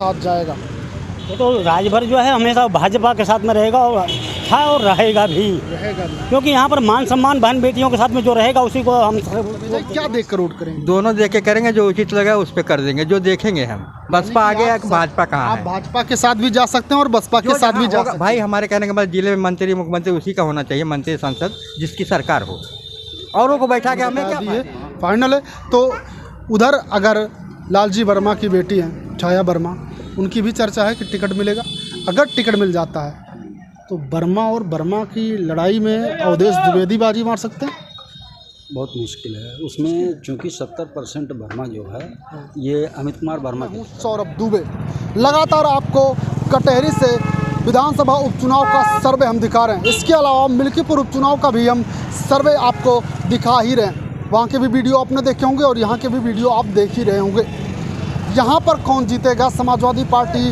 साथ जाएगा। ये तो राजभर जो है हमेशा भाजपा के साथ में रहेगा और था और रहेगा भी, क्योंकि यहाँ पर मान सम्मान बहन बेटियों के साथ में जो रहेगा उसी को हम क्या देख कर वोट करेंगे? दोनों देख के करेंगे, जो उचित लगा उस पर कर देंगे, जो देखेंगे हम। बसपा आगे या भाजपा कहाँ आप है? भाजपा के साथ भी जा सकते हैं और बसपा के साथ भी जा सकते हैं। भाई हमारे कहने के बाद जिले में मंत्री मुख्यमंत्री उसी का होना चाहिए, मंत्री संसद जिसकी सरकार हो, औरों को बैठा के हमें क्या फाइनल है। तो उधर अगर लालजी वर्मा की बेटी हैं छाया वर्मा, उनकी भी चर्चा है कि टिकट मिलेगा। अगर टिकट मिल जाता है तो वर्मा और वर्मा की लड़ाई में अवधेश द्विवेदी बाजी मार सकते हैं। बहुत मुश्किल है उसमें, क्योंकि 70% वर्मा जो है ये अमित कुमार वर्मा की। सौरभ दुबे, लगातार आपको कटहरी से विधानसभा उपचुनाव का सर्वे हम दिखा रहे हैं। इसके अलावा मिल्कीपुर उपचुनाव का भी हम सर्वे आपको दिखा ही रहे हैं। वहाँ के भी वीडियो आपने देखे होंगे और यहाँ के भी वीडियो आप देख ही रहे होंगे। यहाँ पर कौन जीतेगा, समाजवादी पार्टी,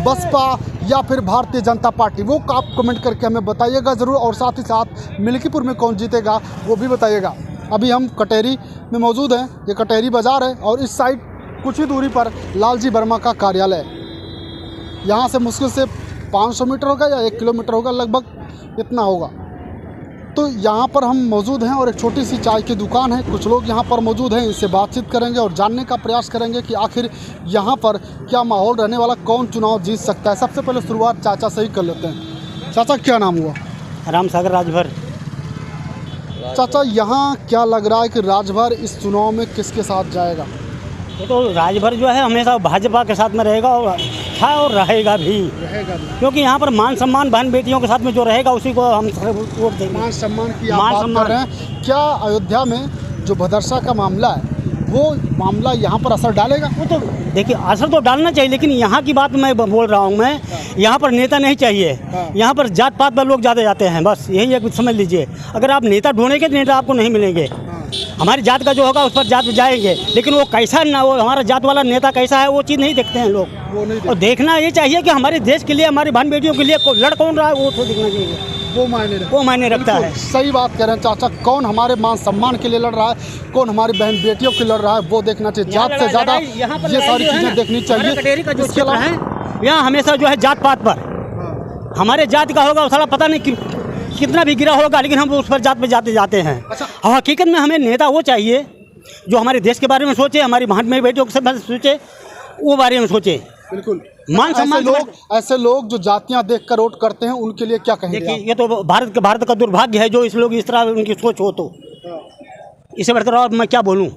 बसपा या फिर भारतीय जनता पार्टी, वो आप कमेंट करके हमें बताइएगा ज़रूर। और साथ ही साथ मिल्कीपुर में कौन जीतेगा वो भी बताइएगा। अभी हम कटहरी में मौजूद हैं, ये कटहरी बाज़ार है और इस साइड कुछ ही दूरी पर लालजी वर्मा का कार्यालय है। यहाँ से मुश्किल से 500 मीटर होगा या 1 किलोमीटर होगा, लगभग इतना होगा। तो यहाँ पर हम मौजूद हैं और एक छोटी सी चाय की दुकान है, कुछ लोग यहाँ पर मौजूद हैं, इनसे बातचीत करेंगे और जानने का प्रयास करेंगे कि आखिर यहाँ पर क्या माहौल रहने वाला, कौन चुनाव जीत सकता है। सबसे पहले शुरुआत चाचा से ही कर लेते हैं। चाचा क्या नाम हुआ? राम सागर राजभर। चाचा यहाँ क्या लग रहा है कि राजभर इस चुनाव में किसके साथ जाएगा? ये तो राजभर जो है हमेशा भाजपा के साथ में रहेगा और था और रहेगा भी, क्योंकि यहाँ पर मान सम्मान बहन बेटियों के साथ में जो रहेगा उसी को हम वोट देंगे। मान सम्मान की आप बात कर रहे हैं, क्या अयोध्या में जो भदरसा का मामला है वो मामला यहाँ पर असर डालेगा? वो तो देखिए असर तो डालना चाहिए, लेकिन यहाँ की बात मैं बोल रहा हूँ, मैं यहाँ पर नेता नहीं चाहिए। यहाँ पर जात पात पर लोग ज़्यादा जाते हैं, बस यही एक समझ लीजिए। अगर आप नेता ढूंढेंगे तो नेता आपको नहीं मिलेंगे। हमारी जात का जो होगा उस पर जात जाएंगे, लेकिन वो कैसा ना, वो हमारा जात वाला नेता कैसा है वो चीज़ नहीं देखते हैं लोग। वो नहीं और देखना ये चाहिए कि हमारे देश के लिए, हमारी बहन बेटियों के लिए लड़ कौन रहा है वो तो देखना चाहिए। वो मायने रखता है। सही बात कह रहे हैं चाचा, कौन हमारे मान सम्मान के लिए लड़ रहा है, कौन हमारी बहन बेटियों के लिए लड़ रहा है, वो देखना चाहिए। जात से ज़्यादा ये सारी चीज़ें देखनी चाहिए। कटहरी का जो क्षेत्र है यहाँ हमेशा जो है जात पात पर, हमारे जात का होगा साला पता नहीं कितना भी गिरा होगा, लेकिन हम उस पर जात पे जाते हैं। और हकीकत में हमें नेता वो चाहिए जो हमारे देश के बारे में सोचे, हमारी बहन बेटियों के बारे में सोचे, वो बारे में सोचे। बिल्कुल। मान सम्मान ऐसे लोग जो जातियां देखकर वोट करते हैं उनके लिए क्या कहेंगे? देखिए ये तो भारत का दुर्भाग्य है जो इस लोग इस तरह उनकी सोच हो, तो इसे बढ़कर और मैं क्या बोलूँ।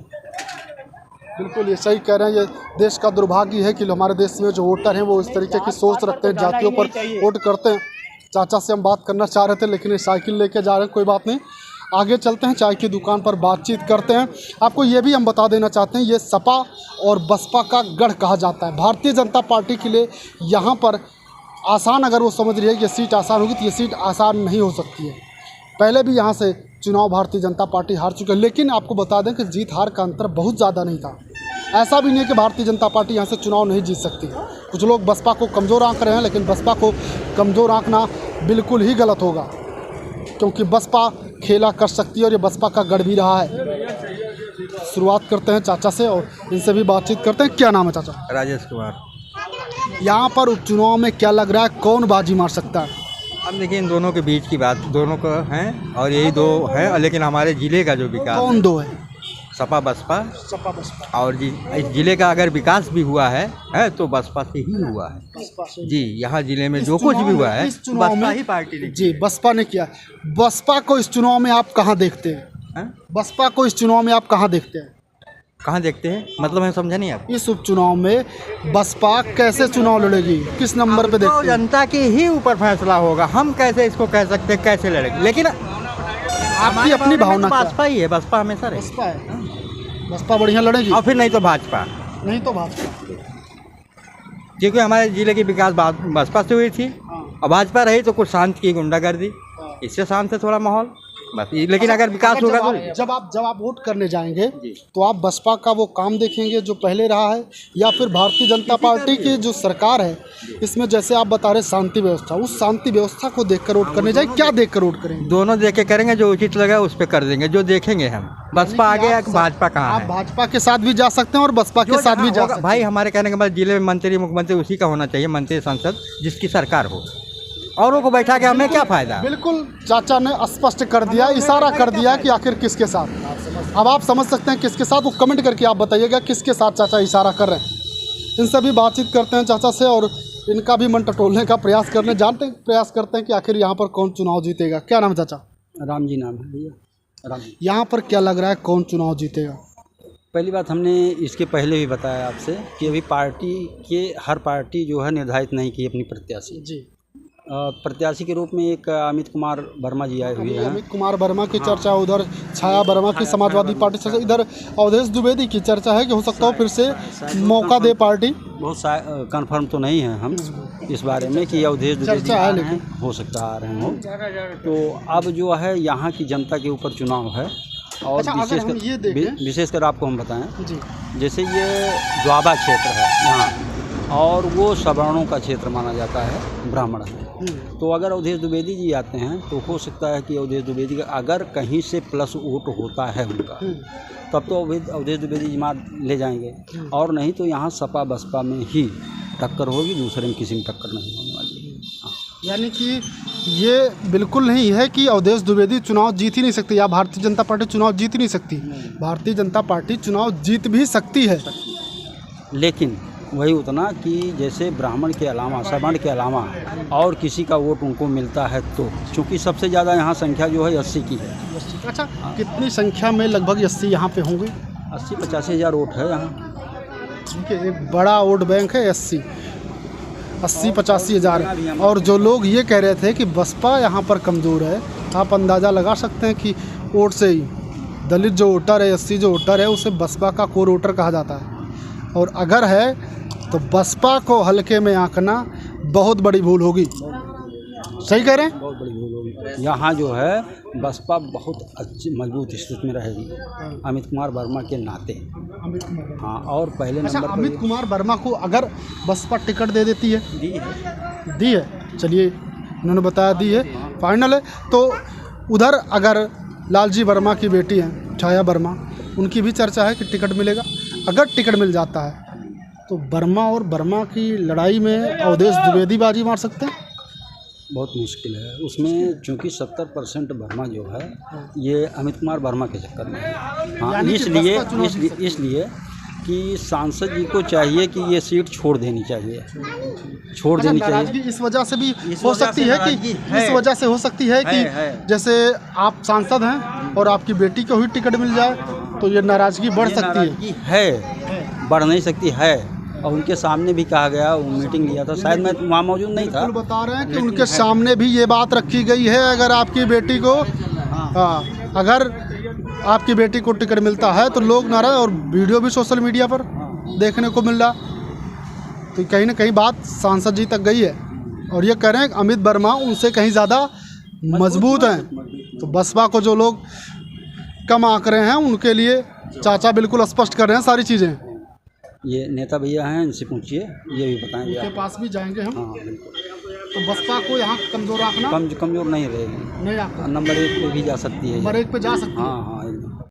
बिल्कुल ये सही कह रहे हैं, ये देश का दुर्भाग्य है कि हमारे देश में जो वोटर हैं वो इस तरीके की सोच रखते हैं, जातियों पर वोट करते हैं। चाचा से हम बात करना चाह रहे थे लेकिन ये साइकिल लेके जा रहे हैं, कोई बात नहीं, आगे चलते हैं, चाय की दुकान पर बातचीत करते हैं। आपको ये भी हम बता देना चाहते हैं, ये सपा और बसपा का गढ़ कहा जाता है। भारतीय जनता पार्टी के लिए यहाँ पर आसान, अगर वो समझ रही है कि ये सीट आसान होगी तो ये सीट आसान नहीं हो सकती है। पहले भी यहाँ से चुनाव भारतीय जनता पार्टी हार चुकी है, लेकिन आपको बता दें कि जीत हार का अंतर बहुत ज़्यादा नहीं था। ऐसा भी नहीं है कि भारतीय जनता पार्टी यहाँ से चुनाव नहीं जीत सकती। कुछ लोग बसपा को कमज़ोर आंक रहे हैं, लेकिन बसपा को कमज़ोर आंकना बिल्कुल ही गलत होगा, क्योंकि बसपा खेला कर सकती है और ये बसपा का गढ़ भी रहा है। शुरुआत करते हैं चाचा से और इनसे भी बातचीत करते हैं। क्या नाम है चाचा? राजेश कुमार। यहाँ पर उपचुनाव में क्या लग रहा है, कौन बाजी मार सकता है? अब देखिए इन दोनों के बीच की बात, दोनों को हैं और यही दो हैं, लेकिन हमारे ज़िले का जो विकास, कौन दो है? सपा बसपा। सपा बसपा। और जी इस ज़िले का अगर विकास भी हुआ है तो बसपा से ही हुआ है जी। यहाँ ज़िले में जो कुछ भी हुआ है बसपा ही पार्टी ने जी, बसपा ने किया। बसपा को इस चुनाव में आप कहाँ देखते हैं? बसपा को इस चुनाव में आप कहाँ देखते हैं? कहाँ देखते हैं मतलब मैं समझा नहीं आप। इस उपचुनाव में बसपा कैसे चुनाव लड़ेगी, किस नंबर पे देखते हैं? जनता के ही ऊपर फैसला होगा, हम कैसे इसको कह सकते हैं कैसे लड़ेंगे, लेकिन आपकी अपनी भावना बसपा ही है, बसपा हमेशा रहे। बसपा है, बसपा बढ़िया लड़ेगी और फिर नहीं तो भाजपा, नहीं तो भाजपा, क्योंकि हमारे ज़िले की विकास बसपा से हुई थी और भाजपा रही तो कुछ शांत की गुंडागर्दी, इससे शांत है थोड़ा माहौल। बस लेकिन अगर विकास होगा तो जब आप वोट करने जाएंगे तो आप बसपा का वो काम देखेंगे जो पहले रहा है, या फिर भारतीय जनता पार्टी की जो सरकार है इसमें जैसे आप बता रहे शांति व्यवस्था, उस शांति व्यवस्था को देखकर वोट करने जाए, क्या देखकर वोट करेंगे? दोनों देख के करेंगे, जो उचित लगा उस पर कर देंगे, जो देखेंगे हम। बसपा आगे या भाजपा कहाँ आप है? भाजपा के साथ भी जा सकते हैं और बसपा के साथ भी जा सकते हैं। भाई हमारे कहने के बाद जिले में मंत्री मुख्यमंत्री उसी का होना चाहिए, मंत्री संसद जिसकी सरकार हो। औरों को बैठा के हमें क्या फायदा? बिल्कुल चाचा ने स्पष्ट कर दिया, इशारा कर दिया कि आखिर किसके साथ। अब आप समझ सकते हैं किसके साथ, वो कमेंट करके आप बताइएगा किसके साथ चाचा इशारा कर रहे हैं। इनसे भी बातचीत करते हैं चाचा से और इनका भी मन टटोलने का प्रयास करते हैं कि आखिर यहाँ पर कौन चुनाव जीतेगा। क्या नाम है चाचा? राम जी नाम है भैया, राम जी। यहाँ पर क्या लग रहा है कौन चुनाव जीतेगा? पहली बात हमने इसके पहले भी बताया आपसे कि अभी पार्टी के हर पार्टी जो है निर्धारित नहीं की अपनी प्रत्याशी जी। प्रत्याशी के रूप में एक अमित कुमार वर्मा जी आए हुए हैं। अमित कुमार वर्मा की चर्चा, उधर छाया वर्मा की समाजवादी पार्टी से, इधर अवधेश द्विवेदी की चर्चा है कि हो सकता हो फिर से मौका दे पार्टी। बहुत कंफर्म तो नहीं है हम इस बारे में कि अवधेश द्विवेदी चर्चा है, लेकिन हो सकता आ रहे हो। तो अब जो है यहाँ की जनता के ऊपर चुनाव है और अच्छा, अगर हम ये देखें विशेषकर आपको हम बताएं जी, जैसे ये द्वाबा क्षेत्र है यहाँ और वो सवर्णों का क्षेत्र माना जाता है, ब्राह्मण है। तो अगर अवधेश द्विवेदी जी आते हैं तो हो सकता है कि अवधेश द्विवेदी का अगर कहीं से प्लस वोट होता है उनका तब तो अवधेश द्विवेदी जी मार ले जाएंगे, और नहीं तो यहाँ सपा बसपा में ही टक्कर होगी, दूसरे में किसी में टक्कर नहीं होने वाली है। हाँ। यानी कि ये बिल्कुल नहीं है कि अवधेश द्विवेदी चुनाव जीत ही नहीं सकती या भारतीय जनता पार्टी चुनाव जीत ही नहीं सकती। भारतीय जनता पार्टी चुनाव जीत भी सकती है, लेकिन वही उतना कि जैसे ब्राह्मण के अलावा, सवर्ण के अलावा और किसी का वोट उनको मिलता है, तो चूँकि सबसे ज़्यादा यहाँ संख्या जो है 80 की है। अच्छा, कितनी संख्या में? लगभग 80 यहाँ पे होंगे। 80-85 हज़ार वोट है यहाँ। ठीक है, एक बड़ा वोट बैंक है 80-85 हज़ार। और जो लोग ये कह रहे थे कि बसपा यहाँ पर कमज़ोर है, आप अंदाज़ा लगा सकते हैं कि वोट से ही दलित जो वोटर है, 80 जो वोटर है, उसे बसपा का कोर वोटर कहा जाता है। और अगर है तो बसपा को हल्के में आंकना बहुत बड़ी भूल होगी। सही कह रहे हैं? बहुत बड़ी भूल होगी। यहाँ जो है बसपा बहुत अच्छी मजबूत स्थिति में रहेगी अमित कुमार वर्मा के नाते। हाँ, और पहले अच्छा, नंबर अमित कुमार वर्मा को अगर बसपा टिकट दे देती है? दी है। चलिए, इन्होंने बताया दी है, फाइनल है। तो उधर अगर लालजी वर्मा की बेटी हैं छाया वर्मा, उनकी भी चर्चा है कि टिकट मिलेगा। अगर टिकट मिल जाता है तो वर्मा और वर्मा की लड़ाई में अवधेश द्विवेदी बाजी मार सकते हैं। बहुत मुश्किल है उसमें, क्योंकि 70% वर्मा जो है ये अमित कुमार वर्मा के चक्कर में है। हाँ, इसलिए कि सांसद जी को चाहिए कि ये सीट छोड़ देनी चाहिए। नाराजगी इस वजह से भी हो सकती है कि इस वजह से हो सकती है कि जैसे आप सांसद हैं और आपकी बेटी को ही टिकट मिल जाए तो ये नाराजगी बढ़ सकती है। बढ़ नहीं सकती है। और उनके सामने भी कहा गया, वो मीटिंग लिया था, शायद मैं वहाँ मौजूद नहीं था। बिल्कुल बता रहे हैं कि उनके सामने भी ये बात रखी गई है, अगर आपकी बेटी को अगर आपकी बेटी को टिकट मिलता है तो लोग नाराज, और वीडियो भी सोशल मीडिया पर देखने को मिल रहा। तो कहीं ना कहीं बात सांसद जी तक गई है और ये कह रहे हैं कि अमित वर्मा उनसे कहीं ज़्यादा मजबूत हैं। तो बसपा को जो लोग कम आंक रहे हैं उनके लिए चाचा बिल्कुल स्पष्ट कर रहे हैं सारी चीज़ें। ये नेता भैया हैं, इनसे पूछिए, ये भी बताएंगे। उनके पास भी जाएंगे हम। हाँ, बिल्कुल। तो बसपा को यहाँ कमज़ोर आंकना कमज़ोर नहीं रहेगी, नहीं आंकना, नंबर 1 पे भी जा सकती है। नंबर 1 पे जा सकती है। हाँ, एकदम।